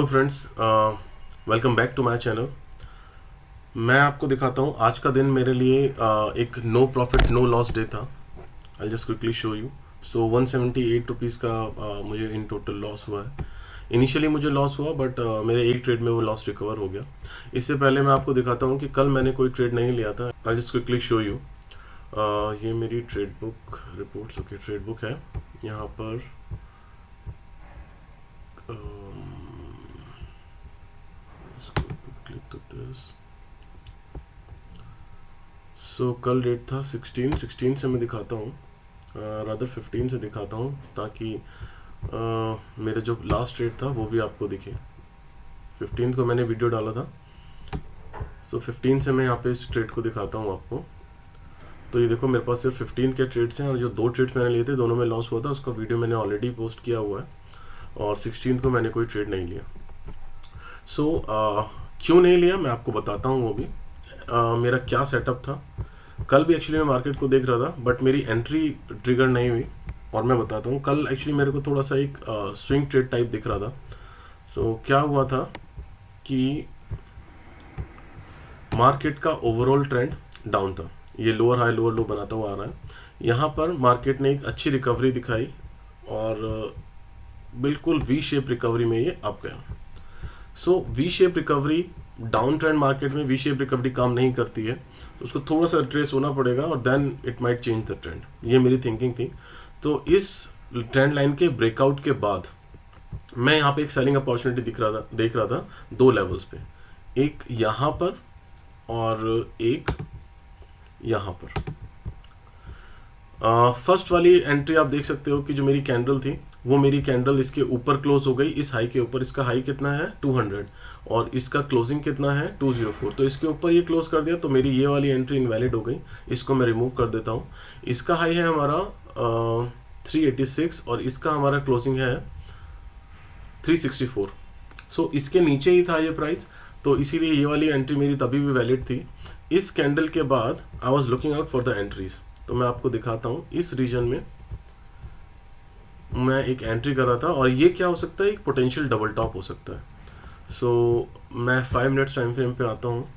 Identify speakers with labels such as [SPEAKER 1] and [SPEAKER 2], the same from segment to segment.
[SPEAKER 1] Hello friends, welcome back to my channel. मैं आपको दिखाता हूँ आज का दिन मेरे लिए एक no profit no loss day था। I just quickly show you. So 178 rupees का मुझे इन टोटल लॉस हुआ है। इनिशियली मुझे लॉस हुआ बट मेरे एक ट्रेड में वो लॉस रिकवर हो गया। इससे पहले मैं आपको दिखाता हूँ कि कल मैंने कोई ट्रेड नहीं लिया था। I just quickly show you. ये मेरी trade book reports okay trade book है यहाँ पर। Click to this. सो कल डेट था 16 से मैं दिखाता हूँ, रादर 15 से दिखाता हूँ ताकि मेरा जो लास्ट ट्रेड था वो भी आपको दिखे। 15 को मैंने वीडियो डाला था। सो 15 से मैं यहाँ पे इस ट्रेड को दिखाता हूँ आपको। तो ये देखो मेरे पास सिर्फ 15 के ट्रेड्स हैं और जो दो ट्रेड्स मैंने लिए थे दोनों में लॉस हुआ था, उसका वीडियो मैंने ऑलरेडी पोस्ट किया हुआ है और 16 को मैंने कोई ट्रेड नहीं लिया। सो क्यों नहीं लिया मैं आपको बताता हूँ वो भी। मेरा क्या सेटअप था। कल भी एक्चुअली मैं मार्केट को देख रहा था बट मेरी एंट्री ट्रिगर नहीं हुई और मैं बताता हूँ। कल एक्चुअली मेरे को थोड़ा सा एक स्विंग ट्रेड टाइप दिख रहा था। सो क्या हुआ था कि मार्केट का ओवरऑल ट्रेंड डाउन था। ये लोअर हाई लोअर लो बनाता हुआ आ रहा है। यहाँ पर मार्केट ने एक अच्छी रिकवरी दिखाई और बिल्कुल वी शेप रिकवरी में ये अप गया। So V shape recovery, down trend market में वी शेप रिकवरी काम नहीं करती है, तो उसको थोड़ा सा ट्रेस होना पड़ेगा और then it might change the trend. ये मेरी थिंकिंग थी। तो इस ट्रेंड लाइन के ब्रेकआउट के बाद मैं यहाँ पे एक सेलिंग अपॉर्चुनिटी देख रहा था दो लेवल्स पे, एक यहाँ पर और एक यहाँ पर। फर्स्ट वाली एंट्री आप देख सकते हो कि जो मेरी कैंडल थी वो मेरी कैंडल इसके ऊपर क्लोज हो गई, इस हाई के ऊपर। इसका हाई कितना है 200 और इसका क्लोजिंग कितना है 204। तो इसके ऊपर ये क्लोज कर दिया तो मेरी ये वाली एंट्री इनवैलिड हो गई। इसको मैं रिमूव कर देता हूँ। इसका हाई है हमारा 386 और इसका हमारा क्लोजिंग है 364। सो इसके नीचे ही था ये प्राइस, तो इसीलिए ये वाली एंट्री मेरी तभी भी वैलिड थी। इस कैंडल के बाद I was looking out for the entries. तो मैं आपको दिखाता हूँ इस रीजन में मैं एक एंट्री कर रहा था और ये क्या हो सकता है, एक पोटेंशियल डबल टॉप हो सकता है। सो मैं 5 मिनट्स टाइम फ्रेम पे आता हूँ।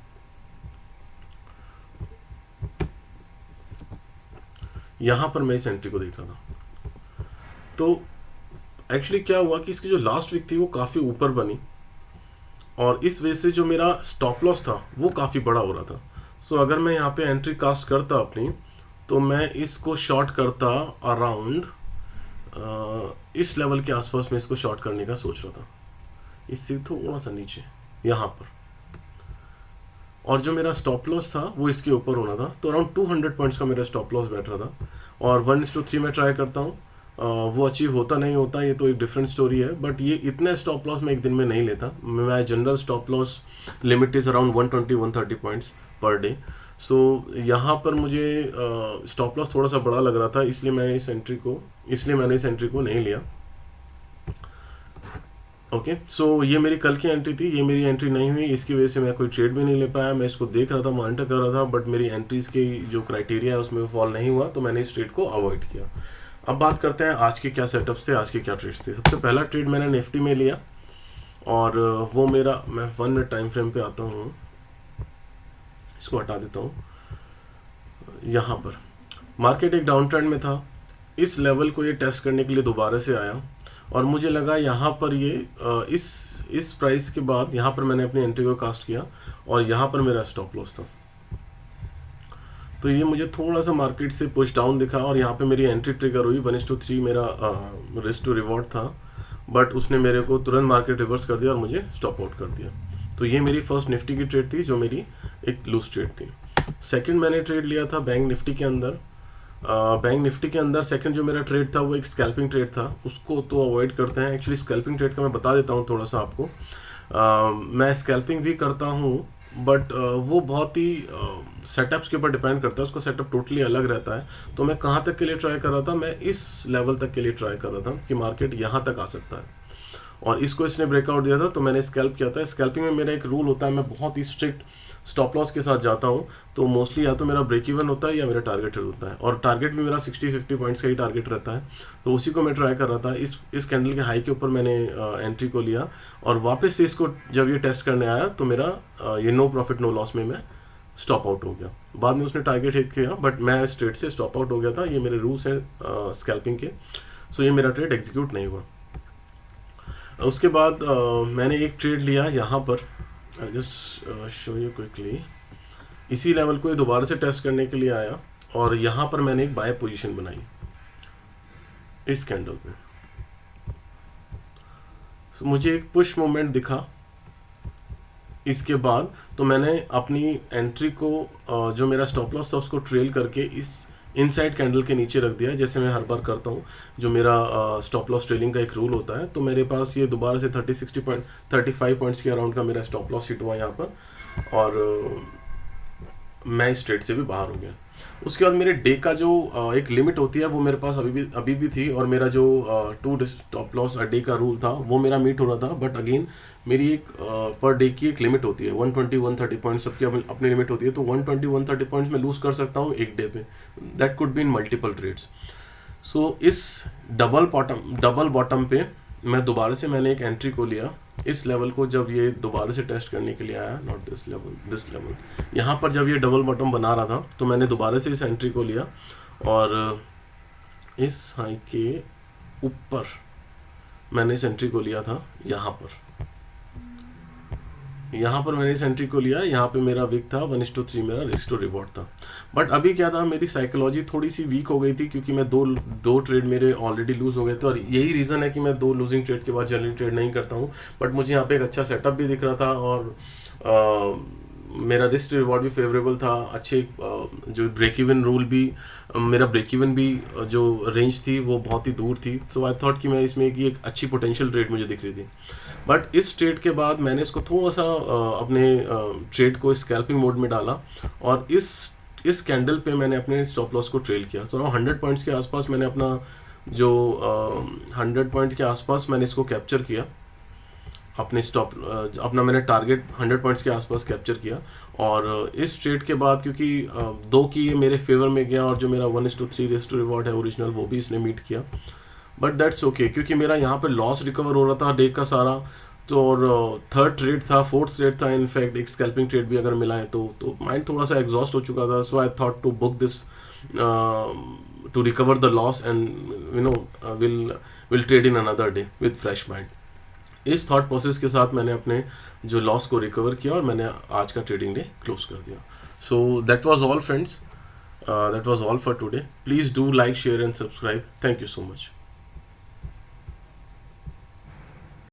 [SPEAKER 1] यहाँ पर मैं इस एंट्री को देख रहा था। तो एक्चुअली क्या हुआ कि इसकी जो लास्ट वीक थी वो काफ़ी ऊपर बनी और इस वजह से जो मेरा स्टॉप लॉस था वो काफ़ी बड़ा हो रहा था। सो अगर मैं यहाँ पे एंट्री कास्ट करता अपनी तो मैं इसको शॉर्ट करता अराउंड इस लेवल के आसपास मैं इसको शॉर्ट करने का सोच रहा था, इससे थोड़ा सा नीचे यहाँ पर। और जो मेरा स्टॉप लॉस था वो इसके ऊपर होना था, तो अराउंड 200 पॉइंट्स का मेरा स्टॉप लॉस बैठ रहा था। और 1:3 में ट्राई करता हूँ, वो अचीव होता नहीं होता ये तो एक डिफरेंट स्टोरी है। बट ये इतना स्टॉप लॉस मैं एक दिन में नहीं लेता। मैं general stop loss limit is around 120-130 points per day. So यहाँ पर मुझे स्टॉप लॉस थोड़ा सा बड़ा लग रहा था, इसलिए मैंने इस एंट्री को नहीं लिया। ओके, सो ये मेरी कल की एंट्री थी, ये मेरी एंट्री नहीं हुई, इसकी वजह से मैं कोई ट्रेड भी नहीं ले पाया। मैं इसको देख रहा था, मॉनिटर कर रहा था, बट मेरी एंट्रीज की जो क्राइटेरिया है उसमें फॉल नहीं हुआ, तो मैंने इस ट्रेड को अवॉइड किया। अब बात करते हैं आज के क्या सेटअप्स थे, आज के क्या ट्रेड्स थे। सबसे पहला ट्रेड मैंने निफ्टी में लिया और वो मेरा, मैं 1 मिनट टाइम फ्रेम पे आता हूँ, इसको हटा देता हूँ। यहाँ पर मार्केट एक डाउन ट्रेंड में था, इस लेवल को ये टेस्ट करने के लिए दोबारा से आया और मुझे लगा यहाँ पर ये इस प्राइस के बाद यहाँ पर मैंने अपनी एंट्री को कास्ट किया और यहाँ पर मेरा स्टॉप लॉस था। तो ये मुझे थोड़ा सा मार्केट से पुश डाउन दिखा और यहाँ पे मेरी एंट्री ट्रिगर हुई। 1:3 मेरा रिस्क टू रिवॉर्ड था, बट उसने मेरे को तुरंत मार्केट रिवर्स कर दिया और मुझे स्टॉप आउट कर दिया। तो ये मेरी फर्स्ट निफ्टी की ट्रेड थी जो मेरी एक लूज ट्रेड थी। सेकंड मैंने ट्रेड लिया था बैंक निफ्टी के अंदर। बैंक निफ्टी के अंदर सेकंड जो मेरा ट्रेड था वो एक स्कैल्पिंग ट्रेड था, उसको तो अवॉइड करते हैं। एक्चुअली स्कैल्पिंग ट्रेड का मैं बता देता हूँ थोड़ा सा आपको। मैं स्कैल्पिंग भी करता हूँ बट वो बहुत ही सेटअप्स के ऊपर डिपेंड करता है, उसका सेटअप टोटली अलग रहता है। तो मैं कहाँ तक के लिए ट्राई कर रहा था, मैं इस लेवल तक के लिए ट्राई कर रहा था कि मार्केट यहाँ तक आ सकता है और इसको इसने ब्रेकआउट दिया था तो मैंने स्कैल्प किया था। स्कैल्पिंग में मेरा एक रूल होता है, मैं बहुत ही स्ट्रिक्ट स्टॉप लॉस के साथ जाता हूँ, तो मोस्टली या तो मेरा ब्रेक इवन होता है या मेरा टारगेट हिट होता है, और टारगेट भी मेरा 60-50 पॉइंट्स का ही टारगेट रहता है, तो उसी को मैं ट्राई कर रहा था। इस कैंडल के हाई के ऊपर मैंने एंट्री को लिया, और वापस से इसको जब ये टेस्ट करने आया तो मेरा ये नो प्रॉफिट नो लॉस में मैं स्टॉप आउट हो गया। बाद में उसने टारगेट हिट किया, बट मैं स्ट्रेट से स्टॉप आउट हो गया था। ये मेरे रूल्स हैं स्कैल्पिंग के, सो ये मेरा ट्रेड एग्जीक्यूट नहीं हुआ। उसके बाद मैंने एक ट्रेड लिया यहाँ पर, जस्ट शो यू क्विकली। इसी लेवल को ये दोबारा से टेस्ट करने के लिए आया, और यहाँ पर मैंने एक बाय पोजीशन बनाई इस कैंडल पे। मुझे एक पुश मूवमेंट दिखा इसके बाद, तो मैंने अपनी एंट्री को जो मेरा स्टॉप लॉस था उसको ट्रेल करके इस इनसाइड कैंडल के नीचे रख दिया, जैसे मैं हर बार करता हूँ। जो मेरा स्टॉप लॉस ट्रेलिंग का एक रूल होता है, तो मेरे पास ये दोबारा से 35 पॉइंट्स के अराउंड का मेरा स्टॉप लॉस हिट हुआ यहाँ पर, और मैं इस ट्रेड से भी बाहर हो गया। उसके बाद मेरे डे का जो एक लिमिट होती है वो मेरे पास अभी भी थी, और मेरा जो 2 स्टॉप लॉस अ डे का रूल था वो मेरा मीट हो रहा था। बट अगेन मेरी एक पर डे की एक लिमिट होती है, 120-130 पॉइंट्स सबकी अपनी लिमिट होती है, तो 120-130 पॉइंट्स में लूज कर सकता हूँ एक डे पे। That could be in multiple trades. So इस डबल बॉटम पे मैं दोबारा से मैंने एक एंट्री को लिया इस लेवल को, जब ये दोबारा से टेस्ट करने के लिए आया, नॉट दिस लेवल, यहाँ पर जब ये डबल बॉटम बना रहा था तो मैंने दोबारा से इस एंट्री को लिया, और इस हाई के ऊपर मैंने इस एंट्री को लिया था। यहाँ पर मैंने इस एंट्री को लिया, यहाँ पे मेरा विक था 1:3 मेरा रिस्क टू रिवॉर्ड था। बट अभी क्या था, मेरी साइकोलॉजी थोड़ी सी वीक हो गई थी, क्योंकि मैं दो ट्रेड मेरे ऑलरेडी लूज हो गए थे, और यही रीज़न है कि मैं 2 लूजिंग ट्रेड के बाद जनरली ट्रेड नहीं करता हूँ। बट मुझे यहाँ पे एक अच्छा सेटअप भी दिख रहा था, और मेरा रिस्क रिवॉर्ड भी फेवरेबल था। अच्छे जो ब्रेक इवन रूल भी, मेरा ब्रेक इवन भी जो रेंज थी वो बहुत ही दूर थी। सो आई थॉट कि मैं इसमें एक अच्छी पोटेंशियल ट्रेड मुझे दिख रही थी। बट इस ट्रेड के बाद मैंने इसको थोड़ा सा अपने ट्रेड को स्कैल्पिंग मोड में डाला, और इस कैंडल पे मैंने अपने स्टॉप लॉस को ट्रेल किया। सो 100 पॉइंट्स के आसपास मैंने अपना जो 100 पॉइंट के आसपास मैंने इसको कैप्चर किया, अपना मैंने टारगेट 100 पॉइंट्स के आसपास कैप्चर किया। और इस ट्रेड के बाद क्योंकि 2 की ये मेरे फेवर में गया, और जो मेरा 1:3 रिस्क टू रिवॉर्ड है ओरिजिनल, वो भी इसने मीट किया। बट दैट्स ओके, क्योंकि मेरा यहाँ पे लॉस रिकवर हो रहा था डे का सारा, तो और थर्ड ट्रेड था, फोर्थ ट्रेड था, इनफैक्ट एक स्कैल्पिंग ट्रेड भी अगर मिला है तो माइंड थोड़ा सा एग्जॉस्ट हो चुका था। So I thought to book this to recover the loss, and will trade in another day with fresh mind. इस थॉट प्रोसेस के साथ मैंने अपने जो लॉस को रिकवर किया, और मैंने आज का ट्रेडिंग डे क्लोज कर दिया। So that was all friends, that was all for today. Please do like, share and subscribe. Thank you so much.